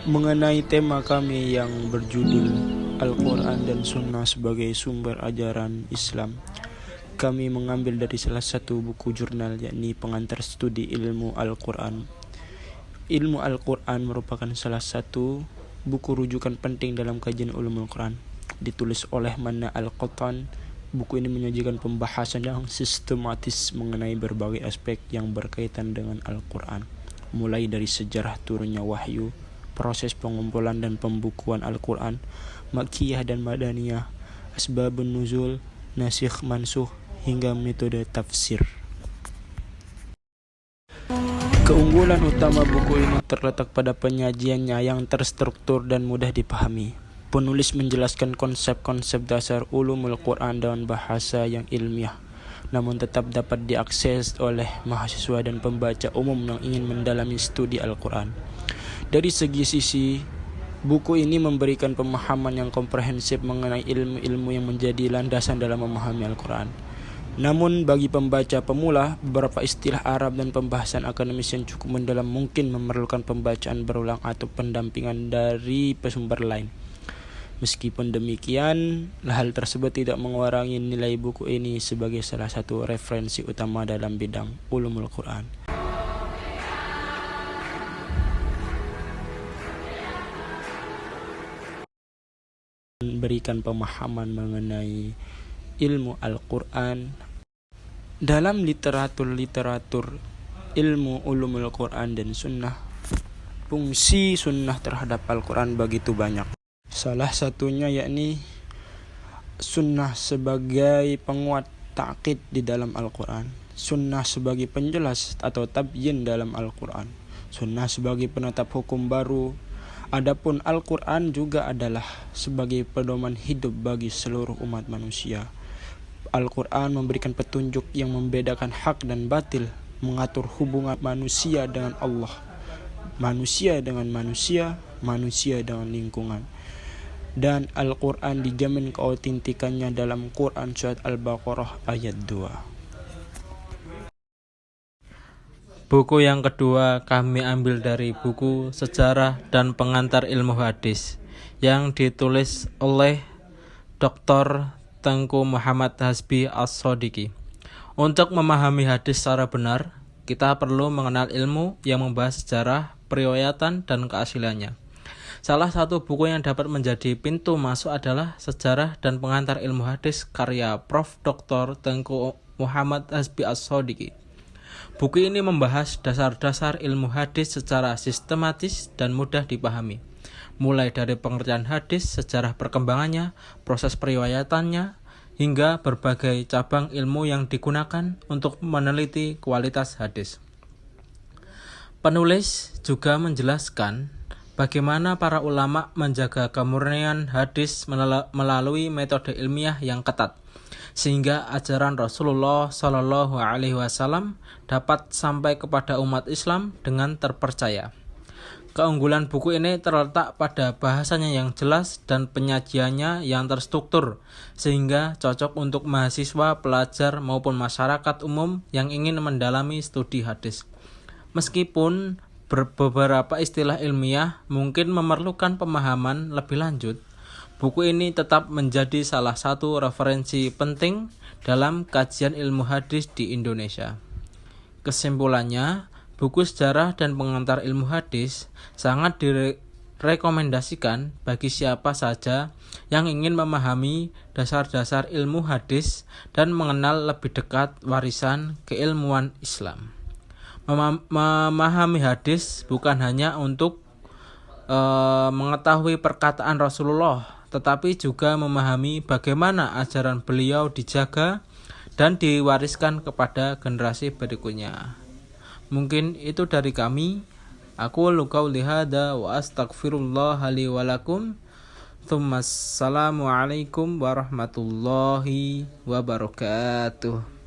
Mengenai tema kami yang berjudul Al-Quran dan Sunnah sebagai sumber ajaran Islam, kami mengambil dari salah satu buku jurnal, yakni Pengantar Studi Ilmu Al-Quran. Ilmu Al-Quran merupakan salah satu buku rujukan penting dalam kajian ulumul Quran. Ditulis oleh Manna Al-Qattan, buku ini menyajikan pembahasan yang sistematis mengenai berbagai aspek yang berkaitan dengan Al-Quran, mulai dari sejarah turunnya wahyu, proses pengumpulan dan pembukuan Al-Quran, Makkiyah dan Madaniyah, asbabun nuzul, nasikh mansukh, hingga metode tafsir. Keunggulan utama buku ini terletak pada penyajiannya yang terstruktur dan mudah dipahami. Penulis menjelaskan konsep-konsep dasar ulumul Quran dengan bahasa yang ilmiah, namun tetap dapat diakses oleh mahasiswa dan pembaca umum yang ingin mendalami studi Al-Quran. Dari segi sisi, buku ini memberikan pemahaman yang komprehensif mengenai ilmu-ilmu yang menjadi landasan dalam memahami Al-Quran. Namun bagi pembaca pemula, beberapa istilah Arab dan pembahasan akademis yang cukup mendalam mungkin memerlukan pembacaan berulang atau pendampingan dari pesumber lain. Meskipun demikian, hal tersebut tidak mengurangi nilai buku ini sebagai salah satu referensi utama dalam bidang ulumul Quran. Berikan pemahaman mengenai ilmu Al-Quran. Dalam literatur ilmu ulumul Quran dan sunnah, fungsi sunnah terhadap Al-Quran begitu banyak. Salah satunya yakni sunnah sebagai penguat ta'qid di dalam Al-Quran, sunnah sebagai penjelas atau tabyin dalam Al-Quran, sunnah sebagai penetap hukum baru. Adapun Al-Quran juga adalah sebagai pedoman hidup bagi seluruh umat manusia. Al-Quran memberikan petunjuk yang membedakan hak dan batil, mengatur hubungan manusia dengan Allah, manusia dengan manusia, manusia dengan lingkungan. Dan Al-Quran dijamin keautentikannya dalam Quran surat Al-Baqarah ayat 2. Buku yang kedua kami ambil dari buku Sejarah dan Pengantar Ilmu Hadis yang ditulis oleh Dr. Tengku Muhammad Hasbi As-Sodiqi. Untuk memahami hadis secara benar, kita perlu mengenal ilmu yang membahas sejarah, periwayatan, dan keasliannya. Salah satu buku yang dapat menjadi pintu masuk adalah Sejarah dan Pengantar Ilmu Hadis karya Prof. Dr. Tengku Muhammad Hasbi As-Sodiqi. Buku ini membahas dasar-dasar ilmu hadis secara sistematis dan mudah dipahami, mulai dari pengertian hadis, sejarah perkembangannya, proses periwayatannya, hingga berbagai cabang ilmu yang digunakan untuk meneliti kualitas hadis. Penulis juga menjelaskan bagaimana para ulama menjaga kemurnian hadis melalui metode ilmiah yang ketat, sehingga ajaran Rasulullah Shallallahu Alaihi Wasallam dapat sampai kepada umat Islam dengan terpercaya. Keunggulan buku ini terletak pada bahasanya yang jelas dan penyajiannya yang terstruktur, sehingga cocok untuk mahasiswa, pelajar, maupun masyarakat umum yang ingin mendalami studi hadis. Meskipun beberapa istilah ilmiah mungkin memerlukan pemahaman lebih lanjut, buku ini tetap menjadi salah satu referensi penting dalam kajian ilmu hadis di Indonesia. Kesimpulannya, buku Sejarah dan Pengantar Ilmu Hadis sangat direkomendasikan bagi siapa saja yang ingin memahami dasar-dasar ilmu hadis dan mengenal lebih dekat warisan keilmuan Islam. Memahami hadis bukan hanya untuk mengetahui perkataan Rasulullah, tetapi juga memahami bagaimana ajaran beliau dijaga dan diwariskan kepada generasi berikutnya. Mungkin itu dari kami. Aku qauli hadza wa astaghfirullah li wa lakum. Assalamualaikum warahmatullahi wabarakatuh.